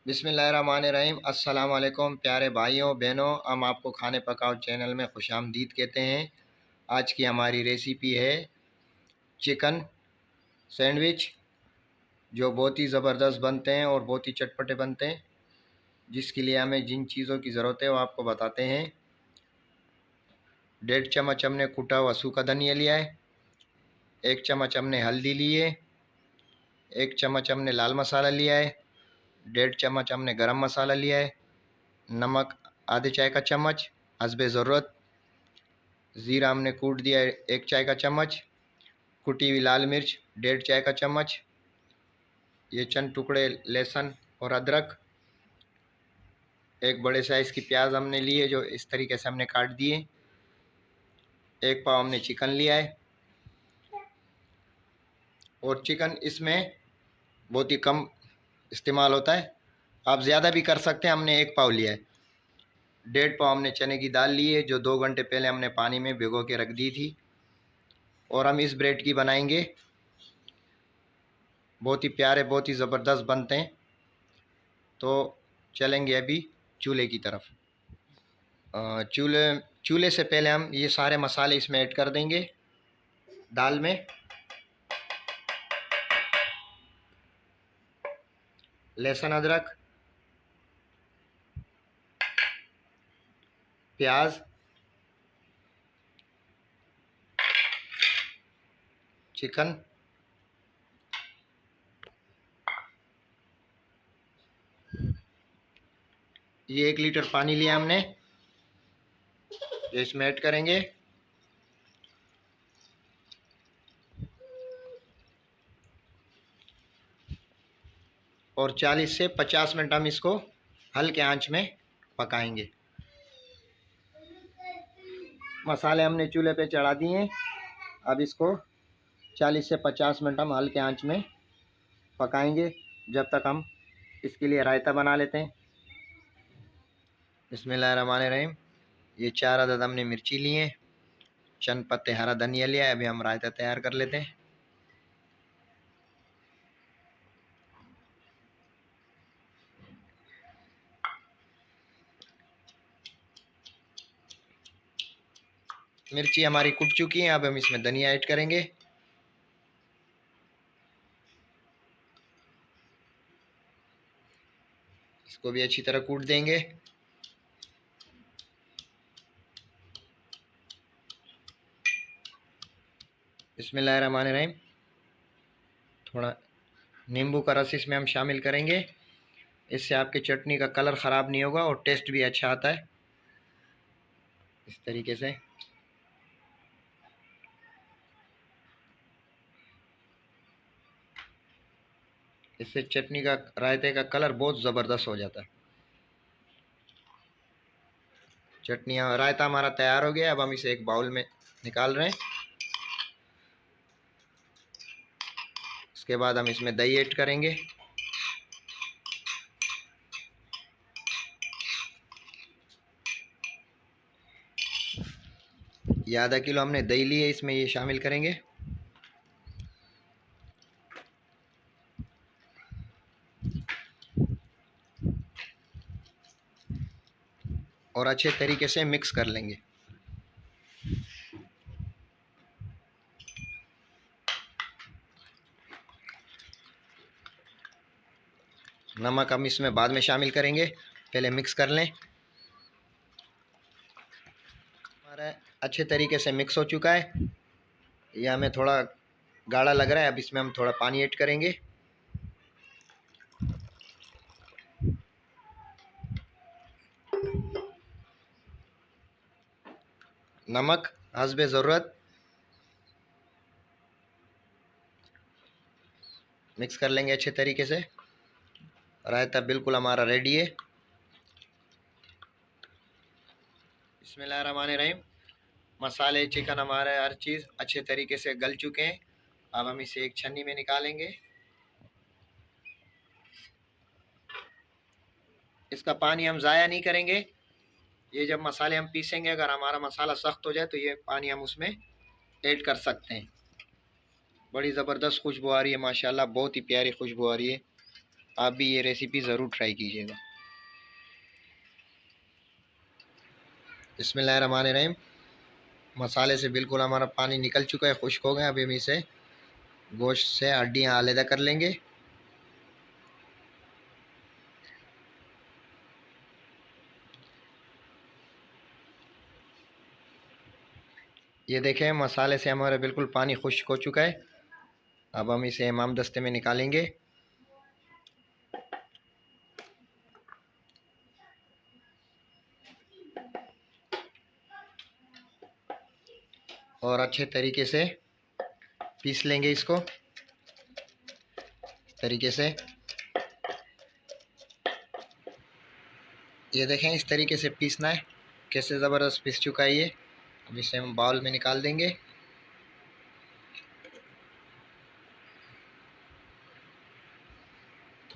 बिस्मिल्लाहिर्रहमानिर्रहीम। अस्सलाम वालेकुम प्यारे भाइयों बहनों, हम आपको खाने पकाओ चैनल में खुशामदीद कहते हैं। आज की हमारी रेसिपी है चिकन सैंडविच, जो बहुत ही ज़बरदस्त बनते हैं और बहुत ही चटपटे बनते हैं। जिसके लिए हमें जिन चीज़ों की ज़रूरत है वो आपको बताते हैं। 1.5 चम्मच हमने कुटा हुआ सूखा धनिया लिया है। 1 चम्मच हमने हल्दी ली है। 1 चम्मच हमने लाल मसाला लिया है। 1.5 चम्मच हमने गरम मसाला लिया है। नमक आधे चाय का चम्मच हस्बे ज़रूरत। ज़ीरा हमने कूट दिया है 1 चाय का चम्मच। कुटी हुई लाल मिर्च 1.5 चाय का चम्मच। ये चंद टुकड़े लहसुन और अदरक। एक बड़े साइज़ की प्याज हमने ली है, जो इस तरीके से हमने काट दिए। 1 पाव हमने चिकन लिया है। और चिकन इसमें बहुत ही कम इस्तेमाल होता है, आप ज़्यादा भी कर सकते हैं। हमने 1 पाव लिया है। 1.5 पाव हमने चने की दाल ली है, जो 2 घंटे पहले हमने पानी में भिगो के रख दी थी। और हम इस ब्रेड की बनाएंगे, बहुत ही प्यारे बहुत ही ज़बरदस्त बनते हैं। तो चलेंगे अभी चूल्हे की तरफ। चूल्हे से पहले हम ये सारे मसाले इसमें ऐड कर देंगे। दाल में लहसुन अदरक, प्याज, चिकन, ये 1 लीटर पानी लिया हमने, जो इसमें ऐड करेंगे। और 40 से 50 मिनट हम इसको हल्के आंच में पकाएंगे। मसाले हमने चूल्हे पे चढ़ा दिए हैं। अब इसको 40 से 50 मिनट हम हल्के आंच में पकाएंगे, जब तक हम इसके लिए रायता बना लेते हैं। बिस्मिल्लाहिर्रहमानिर्रहीम। ये 4 अदद हमने मिर्ची ली हैं, चंद पत्ते हरा धनिया लिया है। अभी हम रायता तैयार कर लेते हैं। मिर्ची हमारी कुट चुकी है। अब हम इसमें धनिया ऐड करेंगे। इसको भी अच्छी तरह कूट देंगे। बिस्मिल्लाहिर्रहमानिर्रहीम। थोड़ा नींबू का रस इसमें हम शामिल करेंगे। इससे आपके चटनी का कलर ख़राब नहीं होगा और टेस्ट भी अच्छा आता है। इस तरीके से इससे चटनी का रायते का कलर बहुत ज़बरदस्त हो जाता है। चटनी रायता हमारा तैयार हो गया। अब हम इसे एक बाउल में निकाल रहे हैं। इसके बाद हम इसमें दही ऐड करेंगे। ये आधा किलो हमने दही ली है, इसमें ये शामिल करेंगे। और अच्छे तरीके से मिक्स कर लेंगे। नमक हम इसमें बाद में शामिल करेंगे, पहले मिक्स कर लें। हमारा अच्छे तरीके से मिक्स हो चुका है। ये हमें थोड़ा गाढ़ा लग रहा है। अब इसमें हम थोड़ा पानी ऐड करेंगे। नमक हस्बे ज़रूरत। मिक्स कर लेंगे अच्छे तरीके से। रायता बिल्कुल हमारा रेडी है। बिस्मिल्लाहिर्रहमानिर्रहीम। मसाले चिकन हमारे हर चीज़ अच्छे तरीके से गल चुके हैं। अब हम इसे एक छन्नी में निकालेंगे। इसका पानी हम ज़ाया नहीं करेंगे। ये जब मसाले हम पीसेंगे, अगर हमारा मसाला सख्त हो जाए तो ये पानी हम उसमें ऐड कर सकते हैं। बड़ी ज़बरदस्त खुशबू आ रही है माशाल्लाह, बहुत ही प्यारी खुशबू आ रही है। आप भी ये रेसिपी ज़रूर ट्राई कीजिएगा। बिस्मिल्लाहिर्रहमानिर्रहीम। मसाले से बिल्कुल हमारा पानी निकल चुका है, खुश्क हो गया। अभी हम इसे गोश्त से हड्डियाँ अलहदा कर लेंगे। ये देखें, मसाले से हमारा बिल्कुल पानी खुश्क हो चुका है। अब हम इसे इमाम दस्ते में निकालेंगे। और अच्छे तरीके से पीस लेंगे इसको, इस तरीके से। ये देखें, इस तरीके से पीसना है। कैसे ज़बरदस्त पीस चुका है ये। अब इसे हम बाउल में निकाल देंगे।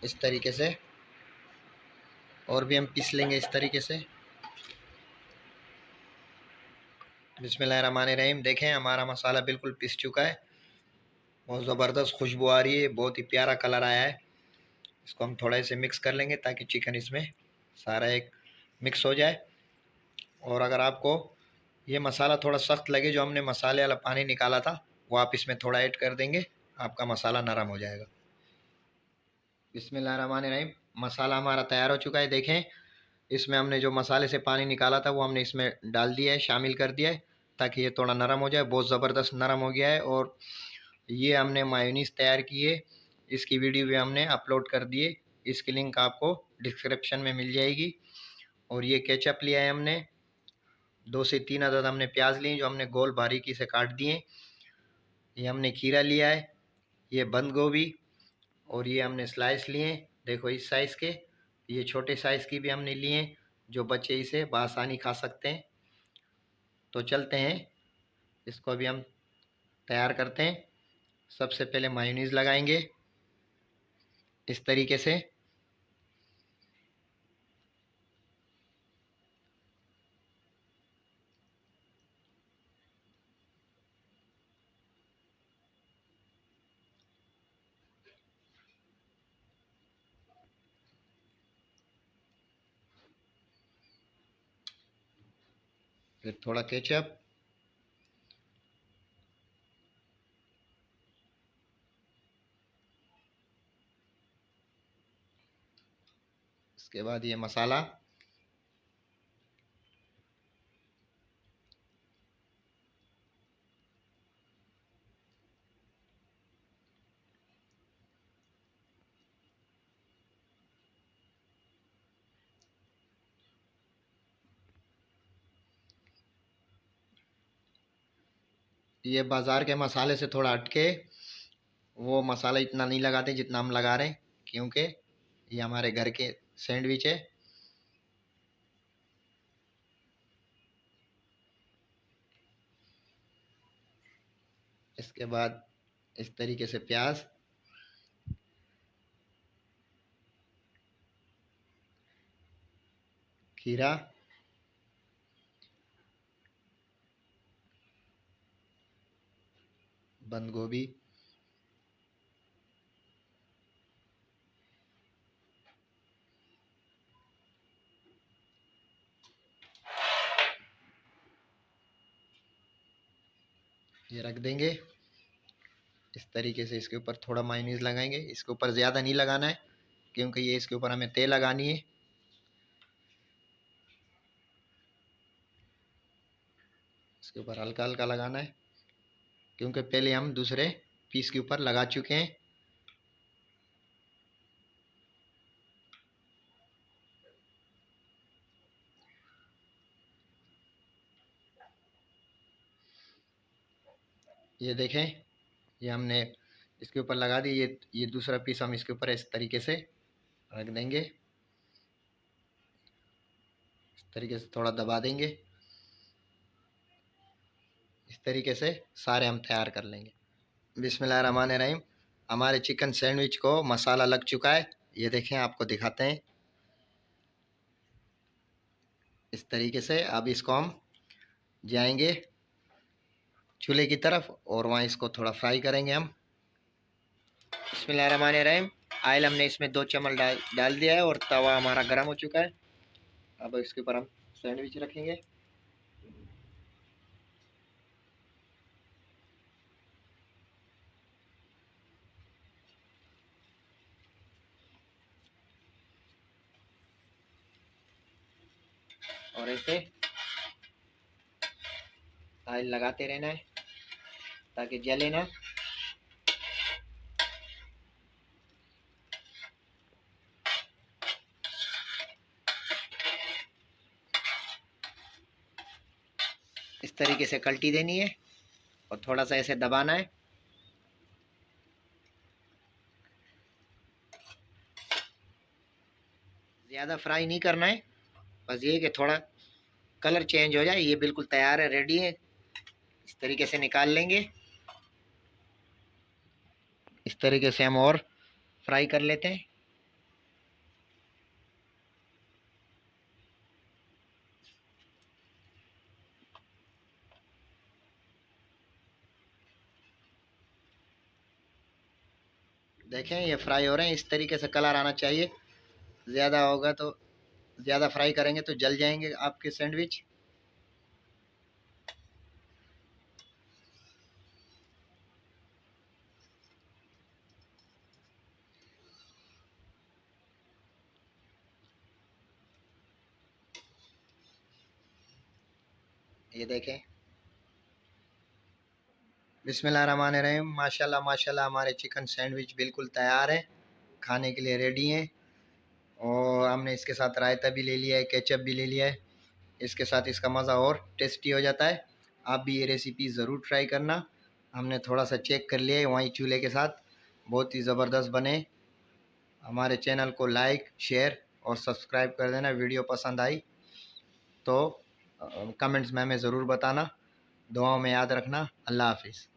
इस तरीके से और भी हम पीस लेंगे इस तरीके से। बिस्मिल्लाहिर्रहमानिर्रहीम। देखें, हमारा मसाला बिल्कुल पिस चुका है। बहुत ज़बरदस्त खुशबू आ रही है, बहुत ही प्यारा कलर आया है। इसको हम थोड़ा इसे मिक्स कर लेंगे ताकि चिकन इसमें सारा एक मिक्स हो जाए। और अगर आपको ये मसाला थोड़ा सख्त लगे, जो हमने मसाले वाला पानी निकाला था, वो आप इसमें थोड़ा ऐड कर देंगे, आपका मसाला नरम हो जाएगा। बिस्मिल्लाहिर्रहमानिर्रहीम। मसाला हमारा तैयार हो चुका है। देखें, इसमें हमने जो मसाले से पानी निकाला था वो हमने इसमें डाल दिया है, शामिल कर दिया है, ताकि ये थोड़ा नरम हो जाए। बहुत ज़बरदस्त नरम हो गया है। और ये हमने मायोनीज़ तैयार की है, इसकी वीडियो भी हमने अपलोड कर दी है। इसकी लिंक आपको डिस्क्रिप्शन में मिल जाएगी। और ये केचप लिया है हमने, 2 से 3 अदद हमने प्याज लिए जो हमने गोल बारीकी से काट दिए। ये हमने खीरा लिया है, ये बंद गोभी, और ये हमने स्लाइस लिए। देखो इस साइज़ के, ये छोटे साइज़ की भी हमने लिए, जो बच्चे इसे बआसानी खा सकते हैं। तो चलते हैं, इसको अभी हम तैयार करते हैं। सबसे पहले मायोनीज़ लगाएंगे इस तरीके से। फिर थोड़ा केचप, इसके बाद ये मसाला, ये बाज़ार के मसाले से थोड़ा हटके, वो मसाला इतना नहीं लगाते जितना हम लगा रहे हैं, क्योंकि ये हमारे घर के सैंडविच है। इसके बाद इस तरीके से प्याज, खीरा, बंद गोभी, ये रख देंगे। इस तरीके से इसके ऊपर थोड़ा मायोनीज़ लगाएंगे। इसके ऊपर ज़्यादा नहीं लगाना है, क्योंकि ये इसके ऊपर हमें तेल लगानी है। इसके ऊपर हल्का हल्का लगाना है, क्योंकि पहले हम दूसरे पीस के ऊपर लगा चुके हैं। ये देखें, ये हमने इसके ऊपर लगा दी। ये दूसरा पीस हम इसके ऊपर इस तरीके से रख देंगे। इस तरीके से थोड़ा दबा देंगे। इस तरीके से सारे हम तैयार कर लेंगे। बिस्मिल्लाहिर्रहमानिर्रहीम। हमारे चिकन सैंडविच को मसाला लग चुका है। ये देखें, आपको दिखाते हैं। इस तरीके से अब इसको हम जाएंगे चूल्हे की तरफ, और वहाँ इसको थोड़ा फ्राई करेंगे हम। बिस्मिल्लाहिर्रहमानिर्रहीम। ऑयल हमने इसमें 2 चम्मच डाल दिया है और तवा हमारा गर्म हो चुका है। अब इसके ऊपर हम सैंडविच रखेंगे। और ऐसे ऑयल लगाते रहना है ताकि जले ना। इस तरीके से कल्टी देनी है और थोड़ा सा ऐसे दबाना है। ज़्यादा फ्राई नहीं करना है, बस ये कि थोड़ा कलर चेंज हो जाए। ये बिल्कुल तैयार है, रेडी है। इस तरीके से निकाल लेंगे। इस तरीके से हम और फ्राई कर लेते हैं। देखें ये फ्राई हो रहे हैं। इस तरीके से कलर आना चाहिए। ज़्यादा होगा तो, ज़्यादा फ्राई करेंगे तो जल जाएंगे आपके सैंडविच। ये देखें। बिस्मिल्लाहिर्रहमानिर्रहीम। माशाल्लाह माशाल्लाह, हमारे चिकन सैंडविच बिल्कुल तैयार है, खाने के लिए रेडी हैं। और हमने इसके साथ रायता भी ले लिया है, केचप भी ले लिया है। इसके साथ इसका मज़ा और टेस्टी हो जाता है। आप भी ये रेसिपी ज़रूर ट्राई करना। हमने थोड़ा सा चेक कर लिया है वहीं चूल्हे के साथ, बहुत ही ज़बरदस्त बने। हमारे चैनल को लाइक शेयर और सब्सक्राइब कर देना। वीडियो पसंद आई तो कमेंट्स में हमें ज़रूर बताना। दुआओं में याद रखना। अल्लाह हाफिज़।